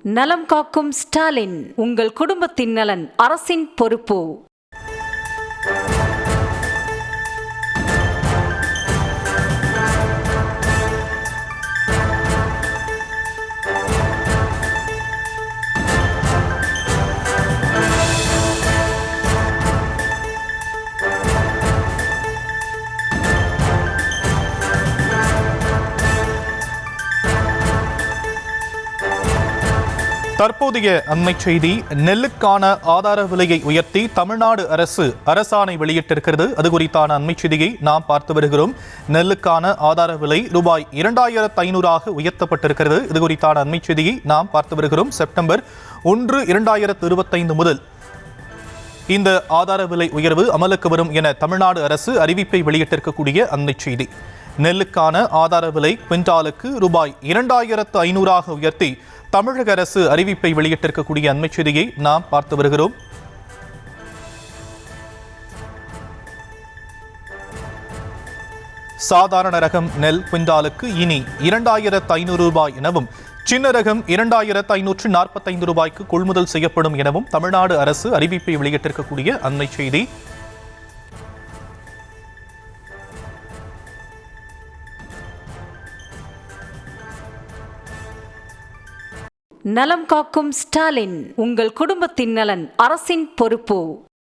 நலம் காக்கும் ஸ்டாலின், உங்கள் குடும்பத்தின் நலன் அரசின் பொறுப்பு. தற்போதைய அண்மை செய்தி, நெல்லுக்கான ஆதார விலையை உயர்த்தி தமிழ்நாடு அரசு அரசாணை வெளியிட்டிருக்கிறது. அது குறித்தான அண்மை செய்தியை நாம் பார்த்து வருகிறோம். நெல்லுக்கான ஆதார விலை ரூபாய் 2500 உயர்த்தப்பட்டிருக்கிறது. இது குறித்தான அண்மை செய்தியை நாம் பார்த்து வருகிறோம். செப்டம்பர் 1, 2025 முதல் இந்த ஆதார விலை உயர்வு அமலுக்கு வரும் என தமிழ்நாடு அரசு அறிவிப்பை வெளியிட்டிருக்கக்கூடிய அண்மை செய்தி. நெல்லுக்கான ஆதார விலை குவிண்டாலுக்கு ரூபாய் 2500 உயர்த்தி தமிழக அரசு அறிவிப்பை வெளியிட்டிருக்கக்கூடிய அண்மை செய்தியை நாம் பார்த்து வருகிறோம். சாதாரண ரகம் நெல் குவிண்டாலுக்கு இனி 2500 ரூபாய் எனவும், சின்ன ரகம் 2545 ரூபாய்க்கு கொள்முதல் செய்யப்படும் எனவும் தமிழ்நாடு அரசு அறிவிப்பை வெளியிட்டிருக்கக்கூடிய அண்மை செய்தி. நலம் காக்கும் ஸ்டாலின், உங்கள் குடும்பத்தின் நலன் அரசின் பொறுப்பு.